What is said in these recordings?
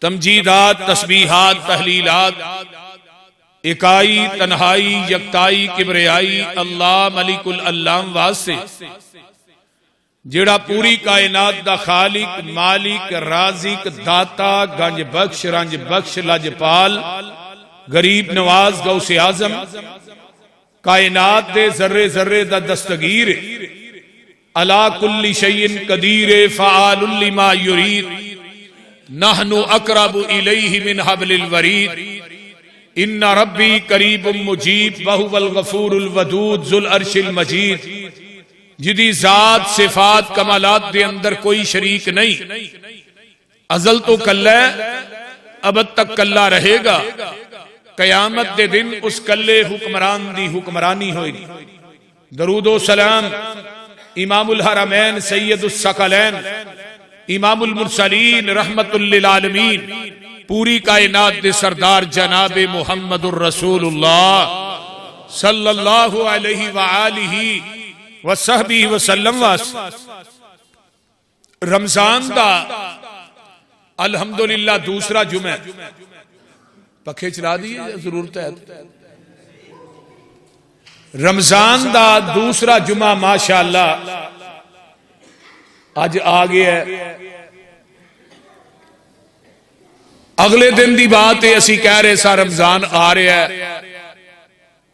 تمجیدات، تسبیحات، تحلیلات، اکائی، تنہائی، یکتائی، کبریائی اللہ ملک العلام واسطے جڑا پوری کائنات دا خالق، مالک، رازق، داتا، گنج بخش، رنج بخش، لجپال، غریب نواز، غوث اعظم، کائنات دے ذرے ذرے دا دستگیر، علا کل شیء قدیر، فعال لما یرید، نحن اقرب الیہ من حبل الورید، ان ربی قریب مجیب وہو الغفور الودود ذو العرش المجید، جدی ذات صفات کمالات دے اندر کوئی شریک نہیں، ازل تو کلہ ابد تک کلہ رہے گا، قیامت دے دن اس کلے حکمران دی حکمرانی ہوئی۔ درود و سلام امام الحرمین سید الثقلین امام المرسلین رحمت للعالمین پوری کائنات دے سردار جناب محمد الرسول اللہ صلی اللہ علیہ وآلہ وصحبہ وسلم رمضان دا الحمدللہ دوسرا جمعہ، پکھے چلا دیئے ضرورت ہے، رمضان دا دوسرا جمعہ ماشاءاللہ آج آگے ہے۔ اگلے دن دی بات ہے اسی کہہ رہے سا رمضان آ رہے ہے،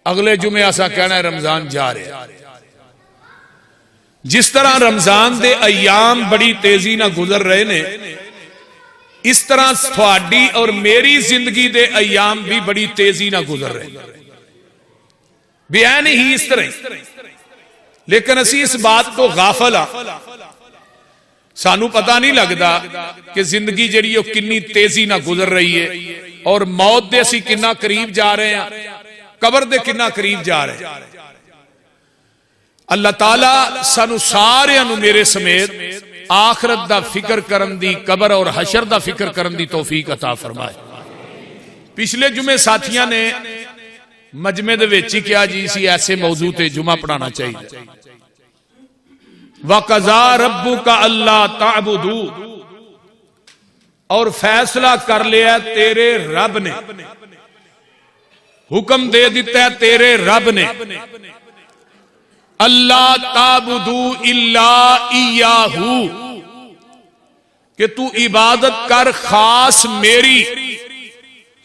اگلے جمعہ ایسا کہنا ہے رمضان جا رہے ہے۔ جس طرح رمضان دے ایام بڑی تیزی نہ گزر رہے نے، اس طرح تھوڑی اور میری زندگی دے ایام بھی بڑی تیزی نہ گزر رہے، بیان ہی اس طرح، لیکن اسی اس بات کو غافل ہاں، سانو پتہ نہیں لگدا کہ زندگی جڑی وہ کنی تیزی نہ گزر رہی ہے اور موت دے اسی کنا قریب جا رہے ہیں، قبر دے کنا قریب جا رہے ہیں۔ اللہ تعالیٰ سانو سارے انو میرے سمیت آخرت دا فکر کرن دی، قبر اور حشر دا فکر کرن دی توفیق عطا فرمائے۔ پچھلے جمعے ساتھیاں نے مجمع دے ویچی کیا جی اسی ایسے موضوع تے جمعہ پڑھانا چاہیے، وَقَضَى رَبُّكَ أَلَّا تَعْبُدُوا، اور فیصلہ کر لیا تیرے رب نے، حکم دے دیتا ہے تیرے رب نے، اللہ تعبدوا الا ایاہ، کہ تو عبادت کر خاص میری۔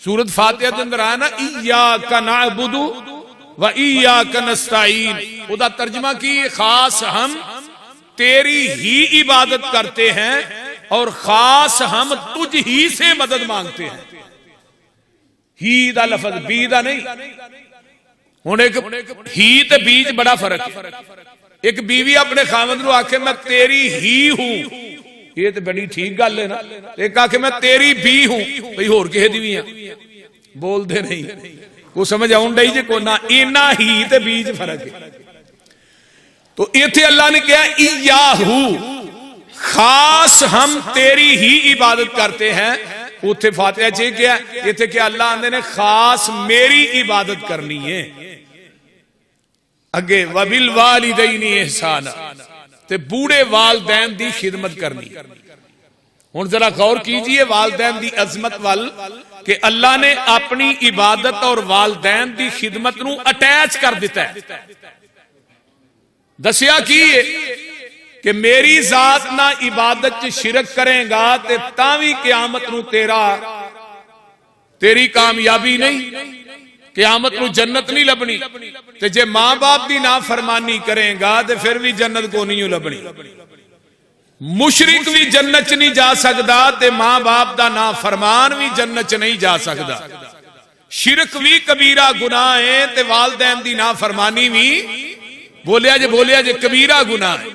سورۃ فاتحہ کے اندر آیا نا ایاک نعبد و ایاک نستعین، خدا ترجمہ کی خاص ہم تیری ہی عبادت کرتے ہیں اور خاص ہم تجھ ہی سے مدد مانگتے ہیں۔ ہی دا لفظ بی دا نہیں، ہوں ایک ہی تے بیچ بڑا فرق ہے۔ ایک بیوی اپنے خاوند نو آکھے میں تیری ہی ہوں، یہ تے بڑی ٹھیک گل ہے نا، ایک آکھے میں تیری بھی ہوں، بھئی ہور کہے دی بھی ہیں بول دے نہیں، کو سمجھ آؤں ڈائی جے کو نہ اینا ہی تے بیچ فرق ہے۔ تو ایتھے اللہ نے کہا ایاہو، خاص ہم تیری ہی عبادت کرتے ہیں۔ اتھے فاتحہ چاہیے کیا ایتھے کیا اللہ آندے نے خاص میری عبادت کرنی ہے۔ اگے وَبِالْوَالِدَيْنِ احسانا، تے بوڑے والدین دی خدمت کرنی۔ ہن ذرا غور کیجئے والدین دی عظمت وال، کہ اللہ نے اپنی عبادت اور والدین دی خدمت نو اٹیچ کر دیتا ہے۔ دسیا کی کہ میری ذات نہ عبادت شرک کریں گا تے تاوی قیامت نو تیری کامیابی نہیں، قیامت نو جنت نہیں لبنی، تے جے ماں باپ دی نافرمانی کریں گا تے پھر بھی جنت کو نہیں لبنی۔ مشرک بھی جنت نہیں جا سکدا تے ماں باپ دا نافرمان بھی جنت نہیں جا سکدا۔ شرک بھی کبیرہ گناہ ہے تے والدین دی نافرمانی بھی بولیا جے کبیرہ گناہ ہے۔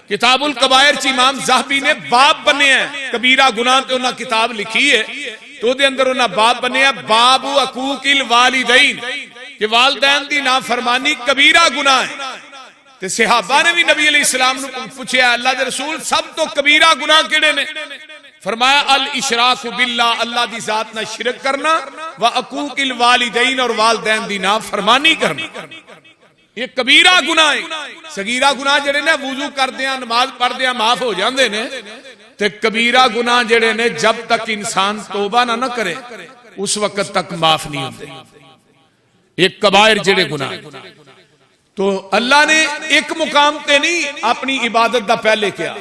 کتاب الکبائر چی امام زاہبی نے باب بنے ہیں، کبیرہ گناہ تے انہاں کتاب لکھی ہے، تو دے اندر انہاں باب بنے ہیں باب حقوق الوالدین، کہ والدین دی نافرمانی کبیرہ گناہ ہے۔ تے صحابہ نے بھی نبی علیہ السلام نے پوچھے اللہ دے رسول سب تو کبیرہ گناہ کیڑے نے؟ فرمایا الاشراک باللہ، اللہ دی ذات نہ شرک کرنا، وحقوق الوالدین، اور والدین دی نافرمانی کرنا۔ یہ کبیرہ گناہ ہے۔ صغیرہ گناہ جڑے نے وضو کر دیاں نماز پڑھ دیاں معاف ہو جاندے نے، تے کبیرہ گناہ جڑے نے جب تک انسان توبہ نہ کرے اس وقت تک معاف نہیں ہوتے. ایک کبائر جڑے گناہ تو اللہ نے ایک مقام تے نہیں اپنی عبادت دا پہلے کیا.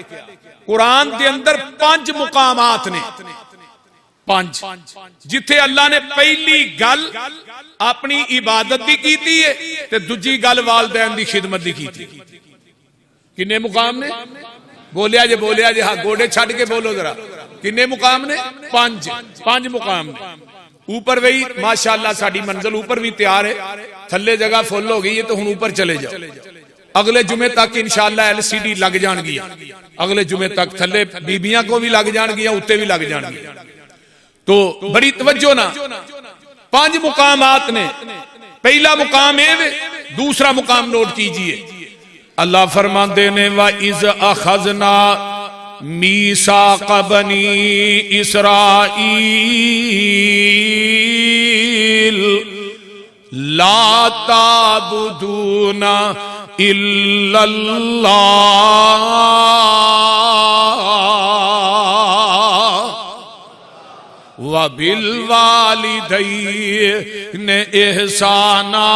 قرآن دے اندر 5 مقامات نے، 5 جتھے اللہ نے پہلی گل اپنی عبادت دی کیتی ہے تے دوجی گل والدین دی خدمت دی کیتی. کنے مقام نے؟ بولیا جے ہاں گوڑے چھڑ کے بولو ذرا. کنے مقام نے؟ 5 مقام نے. اوپر وہی ماشاءاللہ ساڑی منزل اوپر بھی تیار ہے، تھلے جگہ فل ہو گئی ہے تو ہن اوپر چلے جاؤ. اگلے جمعے تک انشاءاللہ LCD لگ جان گیا، اگلے جمعے تک تھلے بیبیاں کو بھی لگ جان گیا، اتے بھی لگ جان گیا. تو بڑی توجہ نا، 5 مقامات نے. پہلا مقام ہے، دوسرا مقام نوٹ کیجئے. اللہ فرماندے نے وَإِذْ أَخَذْنَا میثاق بنی اسرائیل لا تعبدون الا اللہ وبالوالدین احسانا.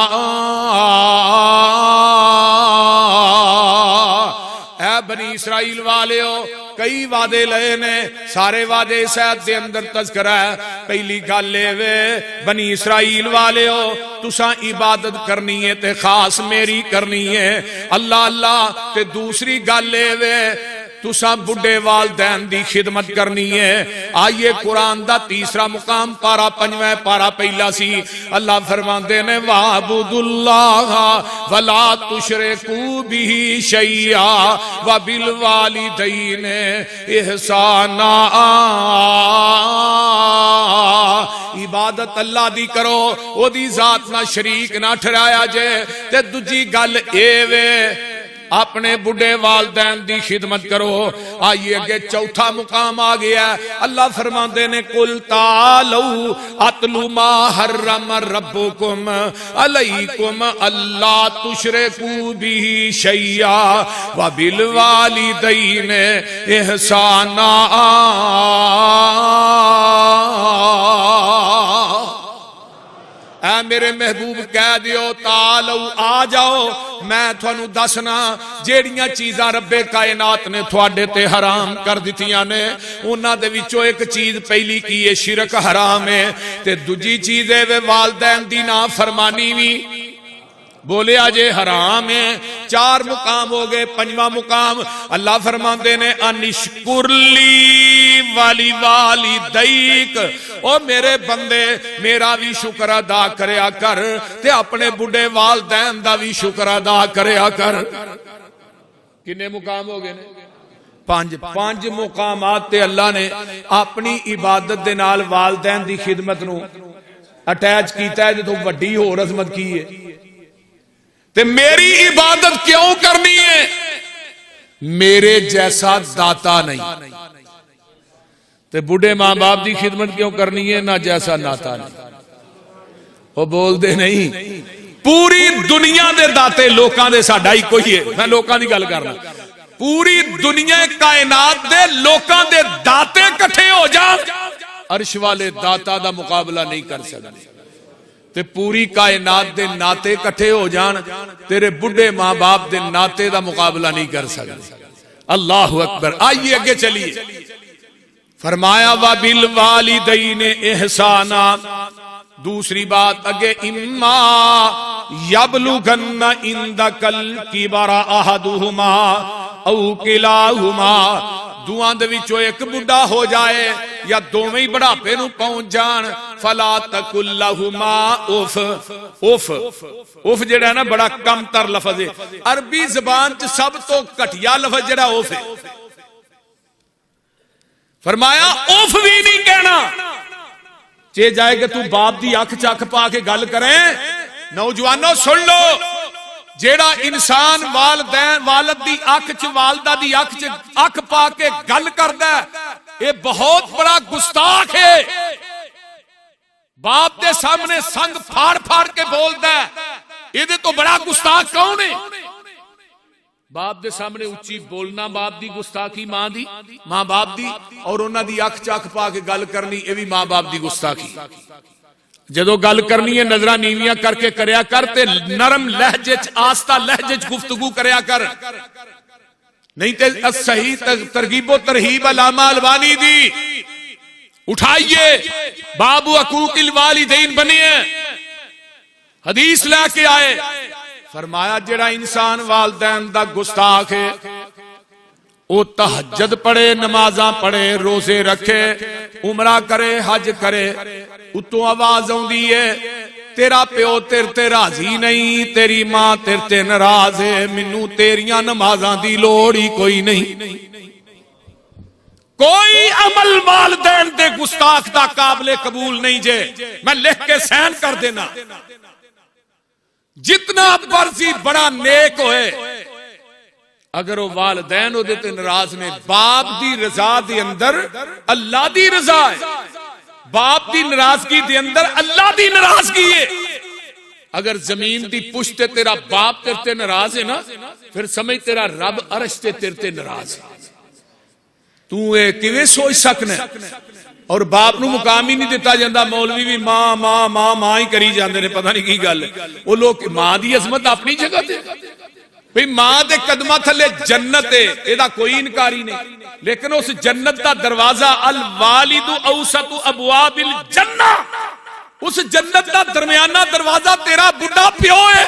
اے بنی اسرائیل والیو کئی وعدے لئے نے، سارے وعدے سید دے اندر تذکرہ ہے. پہلی گل لے وے بنی اسرائیل والیو تساں عبادت کرنی ہے تے خاص میری کرنی ہے اللہ اللہ. تے دوسری گل لے وے تساں بڑھے والدین دی خدمت کرنی ہے. آئیے قرآن دا تیسرا مقام پارا 5واں پارا پہلا سی. اللہ فرماندے نے وَعْبُدُوا اللَّهَ وَلَا تُشْرِكُوا بِهِ شَيْئًا وَبِالْوَالِدَيْنِ احسانا. عبادت اللہ دی کرو، او دی ذات نہ شریک نہ ٹھہرایا جے. تے دوجی گل اے وے اپنے بڑھے والدین دی خدمت کرو. آئیے اگے چوتھا مقام آ گیا. اللہ فرماندے نے قُلْ تَعَالَوْا أَتْلُ مَا حَرَّمَ رَبُّكُمْ عَلَيْكُمْ أَلَّا تُشْرِكُوا بِهِ شَيْئًا وَبِالْوَالِدَيْنِ إِحْسَانًا. اے میرے محبوب کہہ دیو تعالو آ جاؤ، میں تھانوں دسنا جیڑیاں چیزاں رب کائنات نے تھوڑے تے حرام کر دتیاں نے. انہاں دے وچوں ایک چیز پہلی کی ہے شرک حرام ہے، تے دوجی چیز ہے والدین دی نافرمانی وی بولے آجے حرام ہے. 4 مقام ہو گئے. 5واں مقام اللہ فرماندے نے انشکر لی والی والدیک، او میرے بندے میرا بھی شکر ادا کریا کر تے اپنے بڑھے والدین دا بھی شکر ادا کریا کر. کنے مقام ہو گئے نے؟ 5 مقامات تے اللہ نے اپنی عبادت دے نال والدین دی خدمت نو اٹیچ کیتا ہے جو وڈی ہو عظمت کی ہے. تے میری عبادت کیوں کرنی ہے؟ میرے جیسا داتا نہیں. تے بڑھے ماں باپ دی خدمت کیوں کرنی ہے؟ نہ جیسا ناتا نہیں. وہ بول دے نہیں پوری دنیا دے داتے لوکاں دے ساڈا ہی کوئی ہے. میں لوکاں دی گل کرنا، پوری دنیا کائنات دے لوکاں دے داتے کٹھے ہو جان عرش والے داتا دا مقابلہ نہیں کر سکتے. تے پوری کائنات دے ناتے کٹھے ہو جان تیرے بڑھے ماں باپ دے ناتے دا مقابلہ نہیں کر سکتے. اللہ اکبر. آئیے اگے چلیے. فرمایا وَبِالْوَالِدَيْنِ اِحْسَانًا. دوسری بات اگے اِمَّا يَبْلُغَنَّ عِندَكَ الْكِبَرَ أَحَدُهُمَا أَوْ كِلَاهُمَا. دوان دے وچوں ایک بڑھا ہو جائے یا دوویں ہی بڑھاپے نو پہنچ جان فَلَا تَقُلْ لَهُمَا اُف. اُف جڑا ہے نا بڑا کم تر لفظ ہے. عربی زبان چ سب تو گھٹیا لفظ جڑا اُف ہے. فرمایا اُف بھی نہیں کہنا. چے جائے کہ تو باپ دی اکھ چکھ پا کے گل کریں. نوجوانوں سن لو، جیڑا انسان والد دی اکھ چ والدہ دی اکھ چ اکھ پا کے گل کردا ہے یہ بہت بڑا گستاخ ہے. باپ دے سامنے سنگ پھاڑ پھاڑ کے بولدا ہے، یہ تو بڑا گستاخ کون ہے؟ باپ دے سامنے اچھی بولنا باپ دی گستاخی، ماں باپ دی، اور انہاں دی اکھ چکھ پا کے گل کرنی یہ بھی ماں باپ دی گستاخی۔ جدو گل کرنی ہے نظرہ نیویاں کر کے کریا کر تے نرم لہجے چ آستہ لہجے چ گفتگو کریا کر، نہیں تے صحیح ترغیب و ترہیب علامہ البانی دی اٹھائیے، باب حقوق الوالدین بنیے، حدیث لے کے آئے، فرمایا جڑا انسان والدین دا گستاخ ہے وہ تہجد پڑھے، نمازاں پڑھے، روزے رکھے، عمرہ کرے، حج کرے، اتوں آواز آندی ہے تیرا پیو تیرے تے راضی نہیں، تیری ماں تیرے تے ناراض ہے، مینوں تیریاں نمازاں دی لوڑ ہی کوئی نہیں۔ کوئی عمل والدین دے گستاخ دا قابل قبول نہیں جے، میں لکھ کے سین کر دینا۔ جتنا مرضی بڑا نیک ہوئے اگر وہ والدین دے تے ناراض نے، باپ دی رضا دے اندر اللہ دی رضا ہے، باپ دی ناراضگی دے اندر اللہ دی ناراضگی ہے۔ اگر زمین دی پشت تے تیرا باپ تیرے تے ناراض ہے نا، پھر سمجھ تیرا رب عرش تے تیرے تے ناراض ہے۔ تو اے کیویں سوچ سکنا ہے؟ اور باپ نو مقام ہی نہیں دیتا جاندہ، مولوی بھی ماں ماں ماں ماں ہی کری جاندے نے، پتہ نہیں کی گل ہے۔ وہ لوگ ماں دی عظمت اپنی جگہ تے، بھئی ماں دے قدمہ تھلے جنت ہے، ایدہ کوئی انکاری نہیں، لیکن اس جنت دا دروازہ الوالد اوسط ابواب الجنہ، اس جنت دا درمیانہ دروازہ تیرا بڑا پیو ہے۔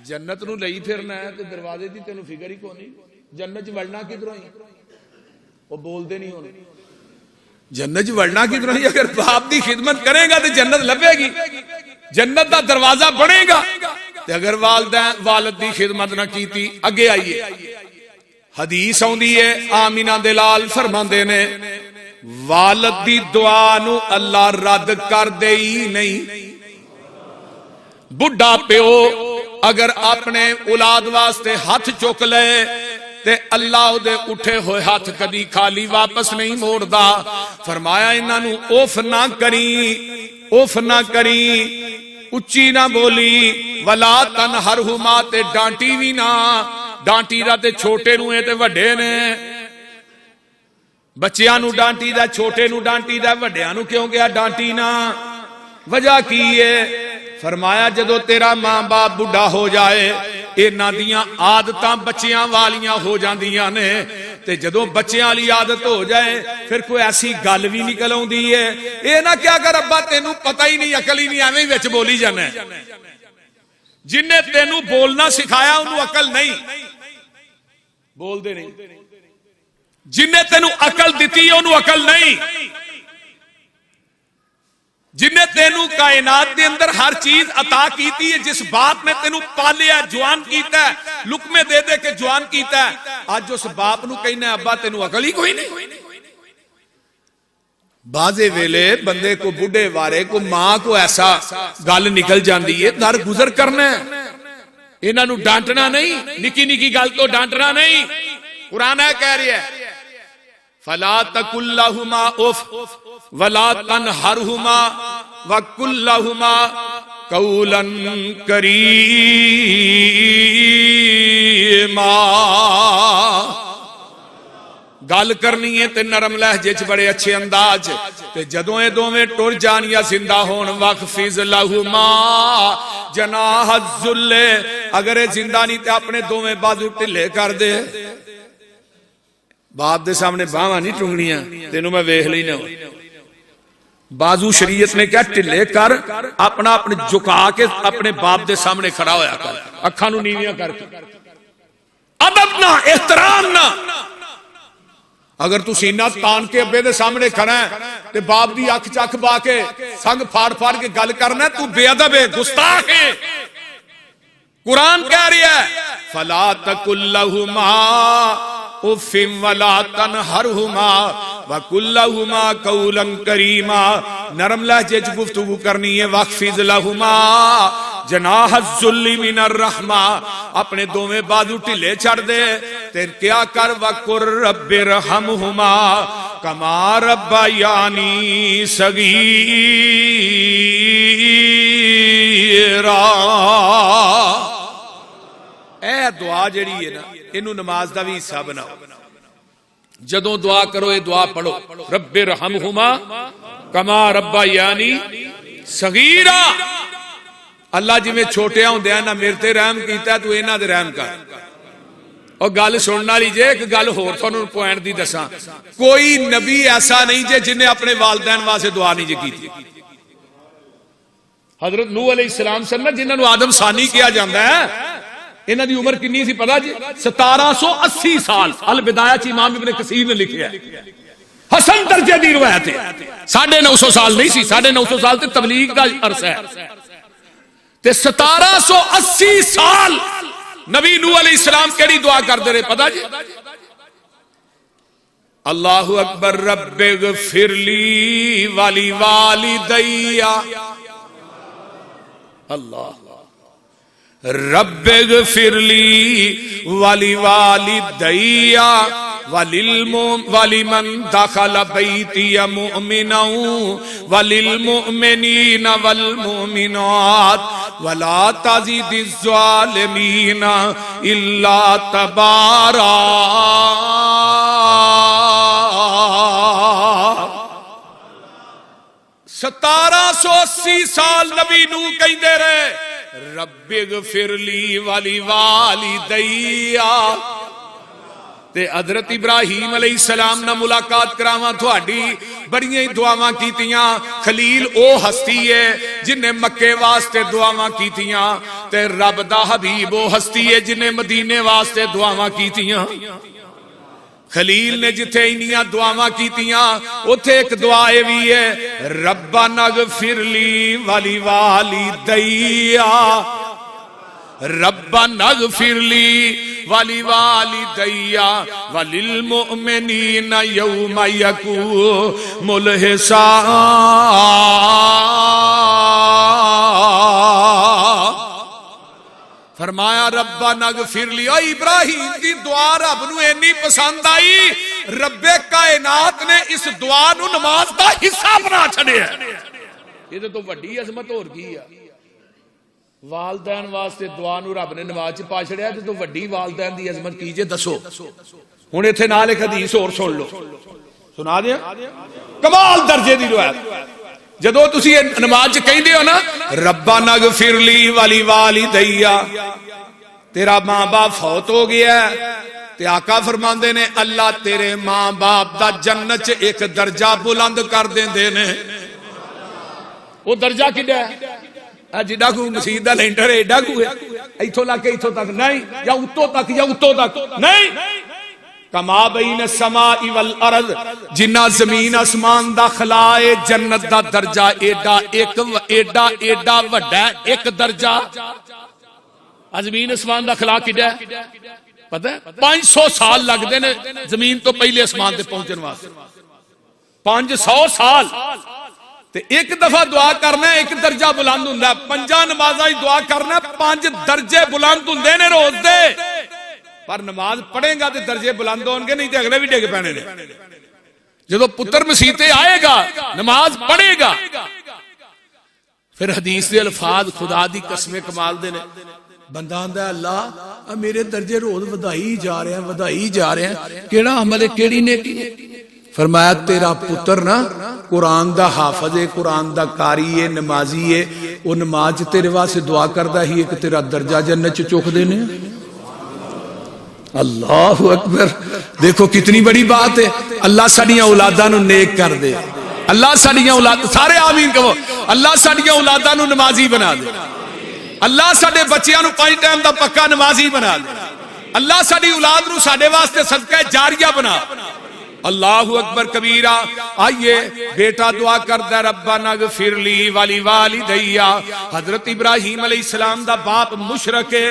جنت نو لئی پھرنا ہے تو دروازے دی تینوں فکر ہی کونی، جنت وڑنا کدھروں ہی، وہ بول دے نہیں ہونے، جنت وڑنا کدھروں ہی۔ اگر باپ دی خدمت کرے گا تو جنت لبے گی، جنت دا دروازہ بنے گا۔ اگر والد دی خدمت نہ کیتی، اگے آئیے حدیث آندی ہے، آمینہ دلال فرماندے نے والد دی دعا نو اللہ رد کر دے ہی نہیں۔ بڑھا پیو اگر اپنے اولاد واسطے ہاتھ چک لے تے اللہ دے اٹھے ہوئے ہاتھ کدی خالی واپس نہیں موڑدا۔ فرمایا انہاں نو اوف نہ کری، اوف نہ کری، اچھی نہ بولی، ولا تنہرہما تے ڈانٹی بھی نہ، ڈانٹی دا تے چھوٹے نو تے وڈے نے، بچیاں نو ڈانٹی دا، چھوٹے نو ڈانٹی دا، وڈیاں نو کیوں گیا ڈانٹی نہ؟ وجہ کی ہے؟ فرمایا جدو تیرا ماں باپ بڑھا ہو جائے انہاں دیاں عادتاں بچیاں والیاں ہو جاندیاں نے، تے جدو بچیاں والی عادت ہو جائے پھر کوئی ایسی گل بھی نکل آندی ہے، اے نہ کیا کر ابا تینوں پتہ ہی نہیں، عقل ہی نہیں، ایویں وچ بولی جانا ہے۔ جن نے تینوں بولنا سکھایا انہوں عقل نہیں، بول دے نہیں۔ جن نے تینوں عقل دیتی انہوں عقل نہیں۔ جن نے تینوں کائنات دے اندر ہر چیز عطا کیتی ہے، جس باپ نے تینوں پالیا جوان کیتا ہے، لقمے دے دے کے جوان کیتا ہے، آج اس باپ نو کہنا ہے ابا تینوں عقل ہی کوئی نہیں۔ بازے ویلے بندے کو بڑھے وارے کو ماں کو ایسا گل نکل جاندی ہے، در گزر کرنا ہے، انہاں نو ڈانٹنا نہیں، نکی نکی گل تو ڈانٹنا نہیں۔ قرآن ہے کہہ رہی ہے فلا تقل لهما اف ولا تنهرهما وقل لهما قولا کریما۔ گل کرنی ہے تے نرم لہجے چ بڑے اچھے انداز، تے جدوں اے دوویں ٹر جان یا زندہ ہون وخفض لهما جناح الذل، اگر اے زندہ نہیں تے اپنے دوویں بازو ٹھلے کر دے۔ باپ دے سامنے باواں نہیں ٹنگنیاں، تینوں میں ویکھ لینا، بازو شریعت نے کیا ٹھلے کر، اپنا اپنے جھکا کے اپنے باپ دے سامنے کھڑا ہویا کر، اکھاں نوں نیویاں کر کے، ادب نہ، احترام نہ۔ اگر تو سینہ تان کے ابے دے سامنے کھڑا ہے تے باپ دی اکھ چکھ با کے سنگ پھاڑ پھاڑ کے گل کرنا ہے، تو بے ادب ہے، گستاخ ہے۔ قرآن کہہ رہا ہے فلا تقل لهما اف ولا تنہرہما وقل لهما قولا کریما، نرم لہجے چ گفتگو کرنی ہے۔ واخفض لهما جناح الذل من الرحمہ، اپنے دوویں بازو ٹھلے چھڑ دے تے کیا کر وقر رب ارحمہما کما ربیانی صغیرا۔ اے دعا جڑی ہے نا اینو نماز دا بھی حصہ بناؤ. جدوں دعا کرو یہ دعا پڑھو رب ارحمہما کما ربیانی صغیرا. اللہ جی میں چھوٹے ہوندے نہ میرے تے رحم کیتا تو انہاں دے رحم کر. اور گل سنن والی جے ایک گل ہور تھانوں پوائنٹ دی دساں, کوئی نبی ایسا نہیں جے جن نے اپنے والدین واسطے دعا نہیں جے کیتی. حضرت نوح علیہ السلام سن جنہاں نو آدم ثانی کیا جاندا ہے, انہاں دی عمر کنی سی پتہ جی 1780 سال. البدایہ چ امام ابن کثیر نے لکھیا ہے, حسن درجے دی روایت ہے. 950 سال نہیں سی, 950 سال تے تبلیغ دا عرصہ ہے تے 1780 سال نبی نوح علیہ السلام کیڑی دعا کردے رہے پتہ جی, اللہ اکبر رب اغفر لی ولی والدی, اللہ رب اغفر لی ولی والدی ولمن دخل بیتی مؤمنا وللمؤمنین والمؤمنات ولا تزد الظالمین الا تبارا. 1780 سال نبی نو کہندے رہے رب اغفر لی ولی والدی. تے حضرت ابراہیم علیہ السلام نہ ملاقات کراواں تھوڑی بڑیاں دعاواں کیتیاں. خلیل او ہستی ہے جن نے مکے واسطے دعاواں کیتیاں تے رب دا حبیب او ہستی ہے جن نے مدینے واسطے دعاواں کیتیاں. خلیل نے جتھے انیاں دعاواں کیتیاں اوتھے ایک دعا اے وی ہے ربنا اغفر لی ولی والدی, ربنا اغفر لی ولی والدی وللمؤمنین یوم یقوم الحساب. فرمایا ربنا اغفر لی. او ابراہیم دی دعا رب نو اتنی پسند آئی, رب کائنات نے اس دعا نو نماز دا حصہ بنا چھڑیا. یہ تو وڈی عظمت ہور کی ہے, والدین واسطے دعا نو رب نے نماز چ پا چھڑیا تو وڈی والدین دی عظمت کی جے دسو. ہن ایتھے نال ایک حدیث اور سن لو, سنا دیا کمال درجے دی روایت. جدو تسی نماز چ کہندے ہو نا ربنا اغفر لی ولی والدی, تیرا ماں باپ فوت ہو گیا ہے تے آقا فرماندے نے اللہ تیرے ماں باپ دا جنت چ ایک درجہ بلند کر دیندے نے. وہ درجہ کڈا ہے جڈا کو مسیح دا لینٹر ہے ایڈا کو ہے ایتھوں لا کے ایتھوں تک نہیں, یا اتوں تک یا اتوں تک نہیں. کما بین السماء والارض, جنہ زمین اسمان دا خلا ہے جنت دا درجہ ایڈا ایک ایڈا ایڈا وڈا ایک درجہ. زمین اسمان دا خلا کڈا ہے پتہ ہے 500 سال لگدے نے زمین تو پہلے اسمان تے پہنچن واسطے. 500 سال تے ایک دفعہ دعا کرنا ہے ایک درجہ بلند ہوندا ہے. 5 نمازاں دعا کرنا 5 درجے بلند ہوندے نے روز دے. پر نماز پڑھے گا تے درجے بلند ہون گے, نہیں تے اگلے بھی ڈگ پینے نے. جدو پتر مسیح تے آئے گا نماز پڑھے گا پھر حدیث دے الفاظ خدا دی قسم کمال دے نے. بندہ آندا ہے اللہ میرے درجے روز ودائی جا رہے ہیں ودائی جا رہے ہیں, کیڑا عمل ہے کیڑی نیکی ہے. فرمایا تیرا پتر نا قرآن دا حافظ ہے, قرآن دا قاری ہے, نمازی ہے, وہ نماز تیرے واسطے دعا کردا ہی ایک تیرا درجہ جنت چ چوک دینے. اللہ اکبر, دیکھو کتنی بڑی بات ہے. اللہ ساڈیاں اولاداں نو نیک کر دے, اللہ ساڈیاں اولاد سارے آمین کہو, اللہ ساڈیاں اولاداں نو نمازی بنا دے, اللہ ساڈے بچیاں نو 5 ٹائم دا پکا نمازی بنا دے, اللہ ساڈی اولاد نو ساڈے واسطے صدقہ جاریہ بنا. اللہ اکبر کبیرہ. آئیے بیٹا دعا کردا ربنا اغفر لی ولی والدی. حضرت ابراہیم علیہ السلام دا باپ مشرک ہے,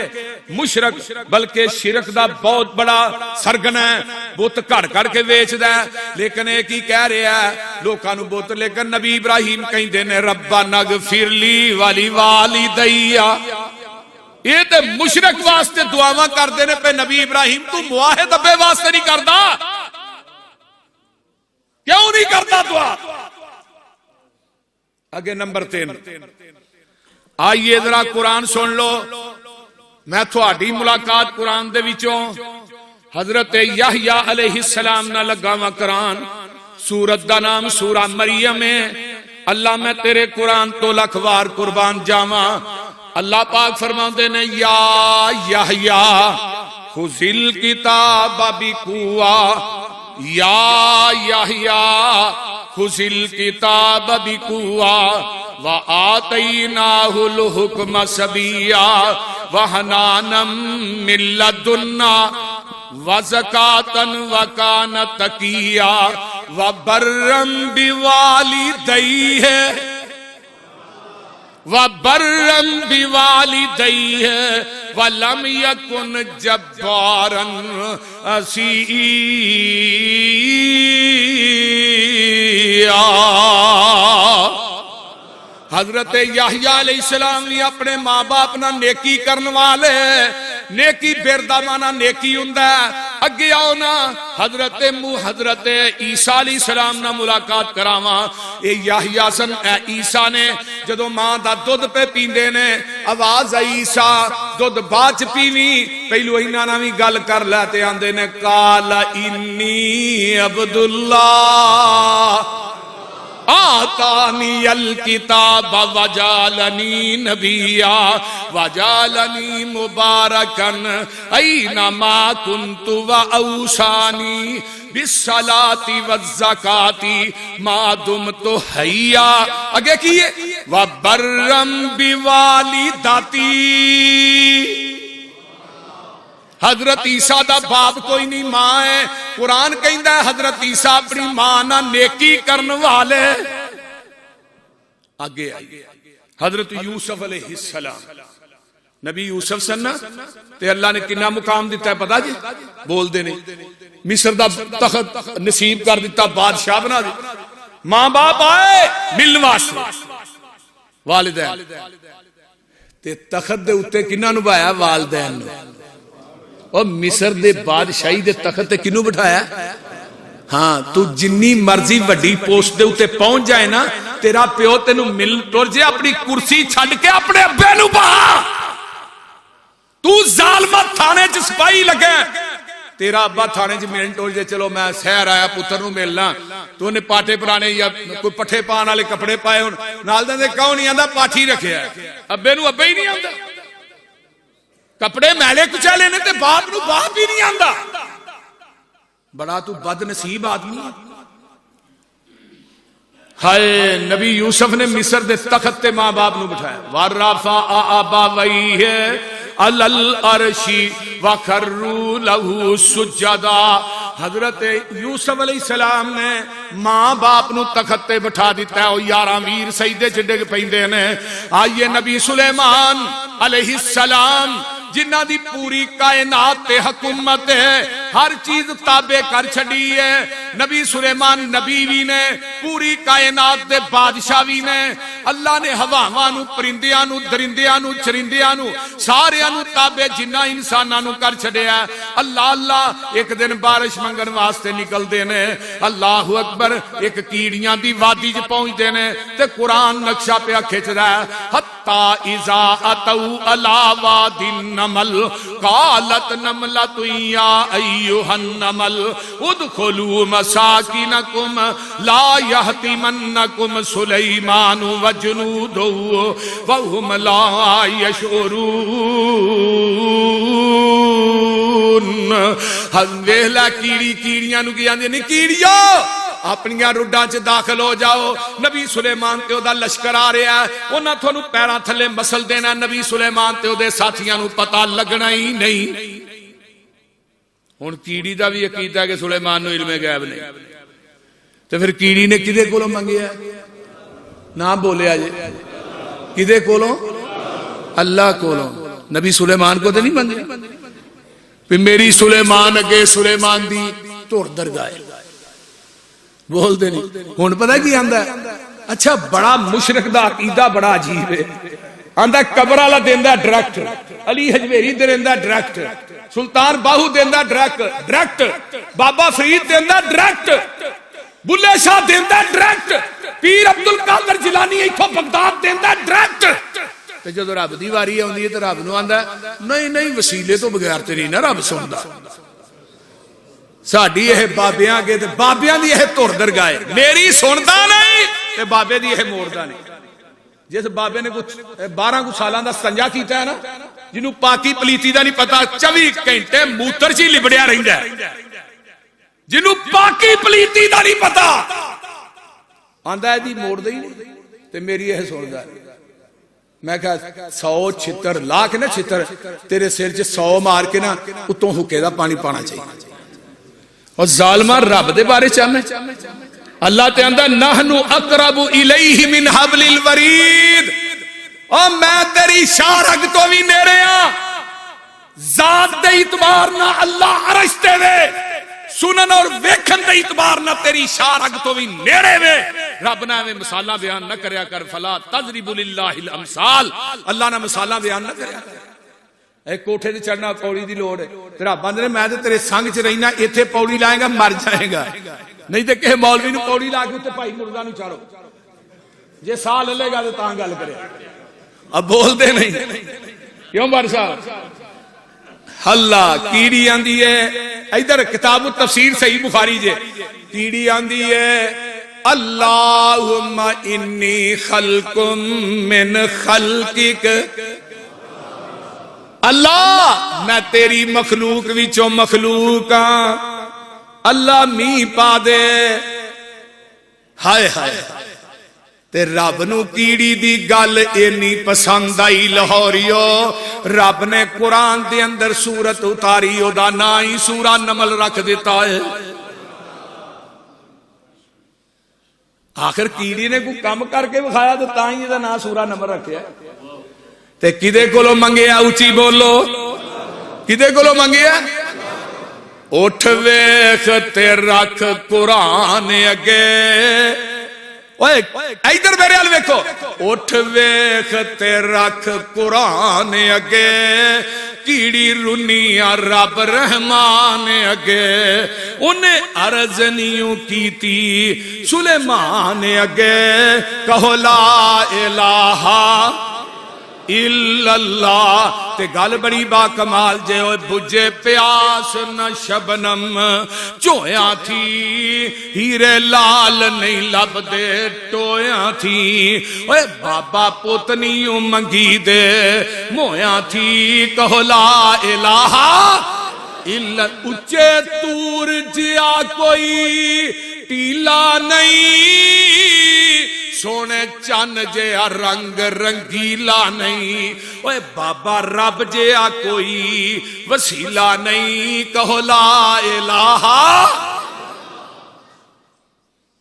مشرک بلکہ شرک دا بہت بڑا سرگنا ہے, بت گھڑ کر کے ویچدا ہے. لیکن ایک ہی کہہ رہا ہے لوکاں نو بت, لیکن نبی ابراہیم کہندے نے ربنا اغفر لی ولی والدی. یہ تے مشرک واسطے دعاواں کردے نے پہ نبی ابراہیم تو موحد ابے واسطے نہیں کردا, کیوں نہیں کرتا دعا. آگے نمبر 3 آئیے ذرا قرآن سن لو. میں تھوڑی ملاقات قرآن دے وچوں حضرت یحییٰ علیہ السلام نہ لگاواں قرآن. سورت دا نام سورہ مریم ہے. اللہ میں تیرے قرآن تو لکھ وار قربان جاواں. اللہ پاک فرماندے نے یا یحییٰ خذ الکتاب بقوہ، یا یحییٰ خذ الکتاب بقوہ وآتیناہ الحکم صبیا وحنانا من لدنا وزکاة وکان تقیا وبرا بوالدیہ وبرا بوالدیہ ولم یکن جبارا عصیا. حضرت یحییٰ علیہ السلام نے اپنے ماں باپ نہ نیکی کرن والے. نیکی بردا مانا نیکی ہوندا ہے. اگے آؤ نا حضرت عیسیٰ علیہ السلام نہ ملاقات کراواں. اے یحییٰ سن اے عیسیٰ نے جدو ماں دا دودھ پہ پیندے نے آواز آئی عیسیٰ دودھ باچ پینی. پہلو انہاں نال وی گل کر لے تے آندے نے قال انی عبداللہ آتانی الکتاب وجعلنی نبیا وجعلنی مبارکن اینما کنت واوصانی بالصلاۃ والزکاۃ ما دمت حیا. آگے کیے وبرا بوالدتی. حضرت عیسیٰ دا باپ کوئی نہیں ماں ہے. قرآن کہندا ہے حضرت عیسیٰ اپنی ماں نہ نیکی کرن والے. آگے آئیے حضرت یوسف علیہ السلام. نبی یوسف سننا تے اللہ نے کنا مقام دیتا ہے پتا جی؟ بول دے نہیں. مصر دا تخت نصیب کر دیتا، بادشاہ بنا دیتا. ماں باپ آئے ملن واسطے والدین تے تخت دے اوتے کنا نبھایا؟ والدین نے. اور مصر دے بادشاہی دے تخت تے کنوں بٹھایا؟ ہاں تو جنی مرضی وڈی پوسٹ دے اوتے پہنچ جائے نا تیرا پیو تینوں مل ٹر جے اپنی کرسی چھڈ کے اپنے ابے نوں بہا. تو ظالمت تھانے چ سپاہی لگے تیرا ابا تھانے چ ملن ٹر جے چلو میں سیر آیا پتر نوں ملنا تو نے پاٹے پرانے یا کوئی پٹھے پان والے کپڑے پائے ہون نال دے کیوں نہیں آندا پاٹھی رکھیا ابے نوں ابے ہی نہیں آندا. کپڑے میلے کچالے نے تے باپ نو باپ ہی نہیں آندا. بڑا تو بد نصیب آدمی. ہائے نبی یوسف نے مصر دے تخت تے ماں باپ نو بٹھایا. ورفع ابویہ علی العرش وخروا له سجدا. حضرت یوسف علیہ السلام نے ماں باپ نو تخت تے بٹھا دیتا ہے. او 11 ویر سجدے چ ڈگ پیندے نے. آئیے نبی سلیمان علیہ السلام جنہ دی پوری کائنات تے حکومت ہے، ہر چیز تابع کر چھڑی ہے. نبی سلیمان نبی بھی نے، پوری کائنات دے بادشاہ بھی نے. اللہ نے ہواواں نو، پرندیاں نو، درندیاں نو، چرندیاں نو، سارے نو تابع جنہ انساناں نو کر چھڑیا. اللہ اللہ ایک دن بارش منگن واسطے نکل دے نے. اللہ اکبر. ایک کیڑیاں دی وادی چ پہنچ دے نے تے قرآن نقشہ پہ کھچ رہا ہے. حتی اذا اتوا الی وادی النمل قالت نملۃ یا ایھا النمل ادخلوا مساکنکم لا یحطمنکم سلیمان وجنودہ وهم لا یشعرون. ویلا کیڑی کیڑیاں نو کی آندے نے کیڑیو اپنی روڈاں چ داخل ہو جاؤ. نبی سلیمان تے او دا لشکر آ رہا ہے. انہاں تھانوں پیراں تھلے مسل دینا. نبی سلیمان تے او دے ساتھیاں نو پتہ لگنا ہی نہیں. ہن کیڑی دا بھی عقیدہ ہے کہ سلیمان نو علم غیب نہیں. تے پھر کیڑی نے کدے کولوں منگیا؟ نہ بولیا جی. کدے کولوں؟ اللہ کولوں. نبی سلیمان کو تے نہیں منگیا. پھر میری سلیمان اگے سلیمان دی ٹر درگاہ بول دے نہیں. ہن پتہ کی آندا ہے؟ اچھا بڑا مشرک دا عقیدہ بڑا عجیب ہے. آندا قبر والا دیندا ڈائریکٹ، علی حجویری دیندا ڈائریکٹ، سلطان باہو دیندا ڈائریکٹ، بابا فرید دیندا ڈائریکٹ، بلے شاہ دیندا ڈائریکٹ، پیر عبد القادر جیلانی ایتھوں بغداد دیندا ڈائریکٹ. تے جدوں رب دی واری آندی ہے تے رب نوں آندا نہیں نہیں وسیلے تو بغیر تے نہیں نا رب سندا. ساڈی یہ بابیاں اگے تے بابیاں دی یہ تر درگاہ میری سندا نہیں تے بابے دی یہ موڑدا نہیں. جس بابے نے کچھ 12 سالاں دا استنجا کیتا ہے نا جنوں پاکی پلیتی دا نہیں پتا 24 گھنٹے موتر چ لبڑیا رہندا ہے جنوں پاکی پلیتی دا نہیں پتا آندا ہے جی موڑ دے تے میری یہ سندا ہے. میں کہا 100 چھتر لا کے نا چھتر تیرے سر چ 100 مار کے نا اتوں حکے دا پانی پانا چاہیے. اور ظالمہ رب دے بارے چاہنے اللہ تے اندر نحنو اقرب الیہ من حبل الورید اور میں تیری شاہ رگ تو بھی نیڑے ہاں. ذات دے اعتبار نہ اللہ عرش تے وے سنن اور ویکھن دے اعتبار نہ تیری شاہ رگ تو بھی نیڑے وے. رب نہ میں مثالاں بیان نہ کریا کر فلا تضرب للہ الامثال اللہ نہ مثالاں بیان نہ کریا کر. اے کوٹھے تے چڑھنا پوڑی دی لوڑ ہے تیرا بند نے میں تے تیرے سنگ چ رہنا ایتھے پوڑی لائے گا مر جائے گا نہیں تے کہ مولوی نو پوڑی لا کے تے بھائی مردا نو چاڑو جے سال لے گا تے تاں گل کرے. اب بول دے نہیں کیوں بار صاحب اللہ کیڑی آندی ہے ادھر کتاب التفسیر صحیح بخاری جے کیڑی آندی ہے اللہم انی خلق من خلقک اللہ میں تیری مخلوق وچوں مخلوق ہاں اللہ می پا دے. ہائے ہائے تے رب نو کیڑی دی گل اینی پسند آئی لاہوریو رب نے قرآن دے اندر سورت اتاری او دا نا ہی سورہ نمل رکھ دیتا ہے. آخر کیڑی نے کوئی کم کر کے بکھایا تو تاں ہی دا نا سورہ نمل رکھیا تے کدے کولو منگیا اونچی بولو کدے کولو منگیا اٹھ ویکھ تے رکھ قرآن اگے ادھر میرے ال ویکھو اٹھ ویکھ تے رکھ قرآن اگے کیڑی رنیا رب رحمان اگے انہیں عرض نیوں کیتی سلیمان اگے کہو لا الہ الا اللہ تے گل بڑی با کمال جے اوے بجے پیاس نہ شبنم چویاں تھی ہیرے لال نہیں لب دے ٹویاں تھی اوے بابا پوتنیوں منگی دے مویاں تھی کہو لا الہ الا اچے تور جیا کوئی ٹیلا نہیں سونے چن جیا رنگ رنگیلا نہیں اوے بابا رب جیا کوئی وسیلہ نہیں کہو لا الہ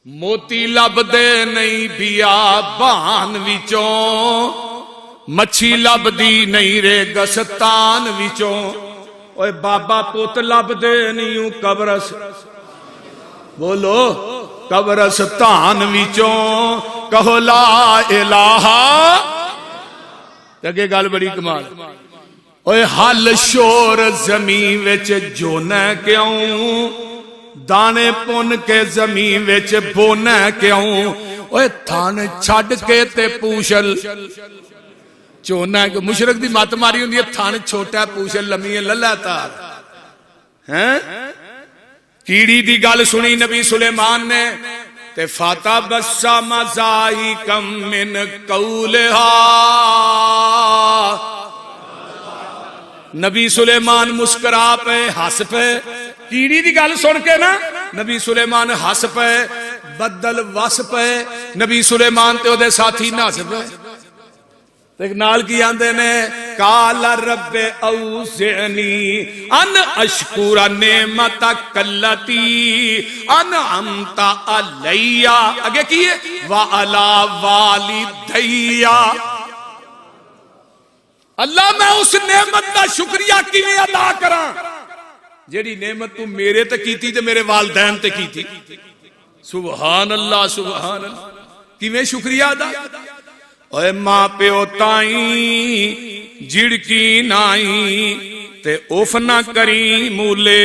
موتی لب دے نہیں بیابان وچوں مچھی لب دی نہیں ریگستان وچوں اوے بابا پوت لب دے نہیں قبرس بولو قبرستان وچوں کہو لا الہ اگے گل بڑی کمال اوے حل شور زمین وچ جونا کیوں دانے پن کے زمین وچ بونا کیوں اوے تھان چھڈ کے تے پوچھل چونا مشرق دی مت ماری ہوندی ہے تھان چھوٹا پوچھل لمی للا تار ہیں کیڑی دی گل سنی نبی سلیمان نے تے فاتا بسا مزاہی کم من قولہا نبی سلیمان مسکرا پہ ہس پہ کیڑی دی گل سن کے نا نبی سلیمان ہس پہ بدل وس پہ نبی سلیمان تے او دے ساتھی نس پہ ایک نال کی آندے نے قال رب اوزعنی ان اشکر نعمتک التی انعمت علی اگے کیے وعلی والدی اللہ میں اس نعمت کا شکریہ کیویں ادا کراں جیڑی نعمت تو میرے تے کیتی تے میرے والدین تے کیتی. سبحان اللہ سبحان اللہ کیویں شکریہ ادا اوے ماں پیو تائیں جڑکی نائی تے اوف نہ کری مولے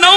9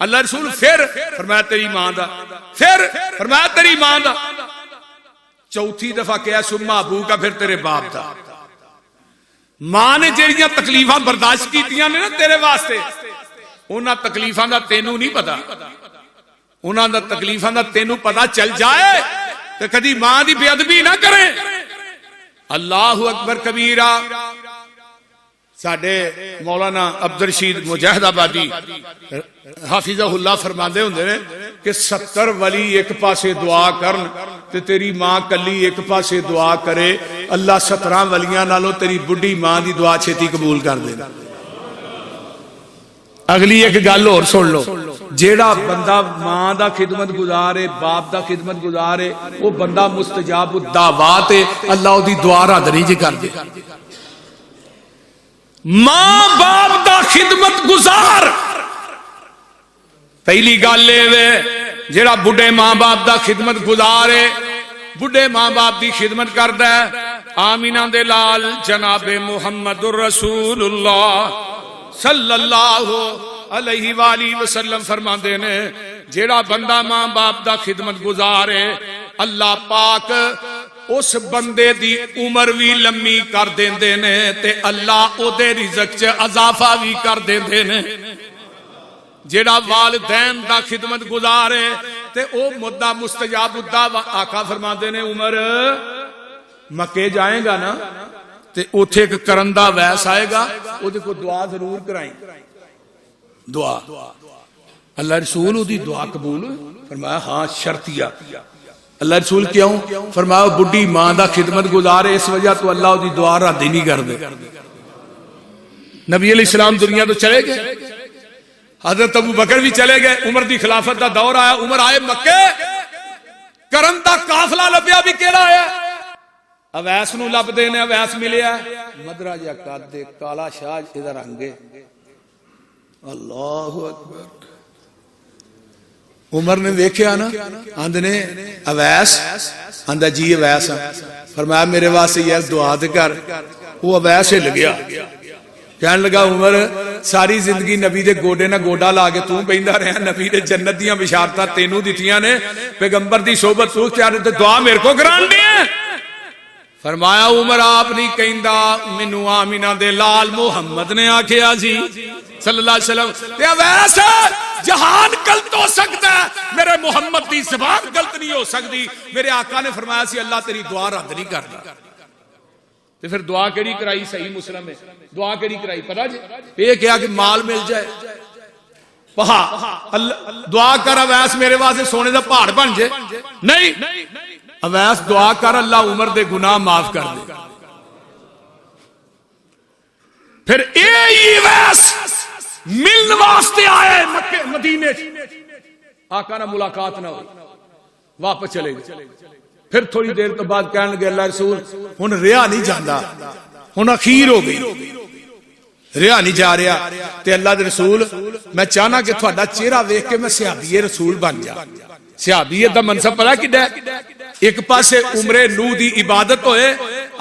اللہ رسول پھر فرمایا تیری ماں دا، پھر فرمایا تیری ماں دا، چوتھی دفعہ کیا سما ابو کا، پھر تیرے باپ دا۔ ماں نے جہاں تکلیفاں برداشت کیتیاں نے نا تیرے واسطے، انہاں تکلیفاں دا تینوں نہیں پتا، انہاں دا تکلیفاں دا تینوں پتا چل جائے تو کدی ماں دی بے ادبی نہ کریں۔ اللہ اکبر کبیرہ۔ ساڈے مولانا عبدالرشید مجاہد آبادی حافظہ اللہ فرماندے ہوندے نے کہ 70 ولی ایک پاسے دعا کرن تے تیری ماں کلی ایک پاسے دعا کرے، اللہ 17 ولیاں نالوں تیری بڈھی ماں دی دعا چھتی قبول کر دے۔ اگلی ایک گل اور سن لو، جیڑا بندہ ماں دا خدمت گزارے، باپ دا خدمت گزارے، وہ بندہ مستجاب الدعوات ہے، اللہ دی دعا رد نہیں جی کر دے۔ ماں باپ دا خدمت گزار پہلی گل لے جیڑا بڑھے ماں باپ دا خدمت گزارے، بڑھے ماں باپ دی خدمت کردا ہے۔ آمینہ دے لال جناب محمد الرسول اللہ صلی اللہ علیہ وآلہ وسلم فرماندے نے جیڑا بندہ ماں باپ دا خدمت گزارے، اللہ پاک اس بندے دی عمر بھی لمبی کر دیندے نے تے اللہ او دے رزق چ اضافہ بھی کر دیندے نے۔ جیڑا والدین دا خدمت گزارے تے او مدہ مستجاب الدعوہ، آقا فرماندے نے عمر مکے جائیں گا نا تے اوتھے ایک کرندہ ویس آئے گا، او دے کو دعا ضرور کرائیں، دعا۔ اللہ رسول دی دعا قبول فرمایا ہاں شرطیہ۔ اللہ رسول کیوں؟ فرمایا بڈھی ماں دا خدمت گزارے اس وجہ تو اللہ دی دعا رد ہی نہیں کر دے۔ نبی علیہ السلام دنیا تو چلے گئے، حضرت ابو بکر بھی چلے گئے، عمر دی خلافت دا دور آیا، عمر آئے مکے، کرن دا قافلہ لبیا بھی کیڑا آیا، اویس نو لب دینے، اویس ملیا مدرہ جا قد دے کالا شاج ادھر آنگے۔ اللہ اکبر۔ عمر نے دیکھیا نا، آندھنے اویس، آندھا جی اویس، فرمایا میرے واسطے یہ دعا دے کر، وہ اویس ہی لگیا، کہنے لگا عمر ساری زندگی نبی دے گوڑے نہ گوڑا لاگے توں پہندہ رہا، نبی دے جنت دیاں بشارتہ تینوں دیتیاں نے، پیغمبر دی صحبت تو چاہتے تو دعا میرے کو کران دیئے۔ فرمایا عمر آپ نہیں کہندہ، منو آمینہ دے لال محمد نے آکھے آجی صلی اللہ علیہ وسلم، تے ویسے جہان غلط ہو سکتا ہے، میرے محمد دی زبان غلط نہیں ہو سکتی۔ میرے آقا نے فرمایا سی اللہ تیری دعا رد نہیں کرتا۔ تو پھر دعا کیڑی کرائی؟ صحیح مسلم میں دعا کیڑی کرائی پتہ جی؟ یہ کیا کہ مال مل جائے، دعا کر اویس میرے واسطے سونے دا پہاڑ بن جائے، نہیں، اویس دعا کر اللہ عمر دے گناہ معاف کر دے۔ پھر اویس ملن واسطے آئے مکے مدینے، آقا نہ ملاقات نہ ہوئی، واپس چلے گئے۔ پھر تھوڑی دیر تو بعد کہنے لگے اللہ رسول ہن رہا نہیں جاندا، ہن اخیر ہو گئی، رہا نہیں جا رہا، تے اللہ دے رسول میں چاہنا کہ تھوڑا چہرہ دیکھ کے میں صحابی رسول بن جا۔ صحابیت دا منصب پتہ کڈا ہے؟ ایک پاسے عمر نو دی عبادت ہوئے،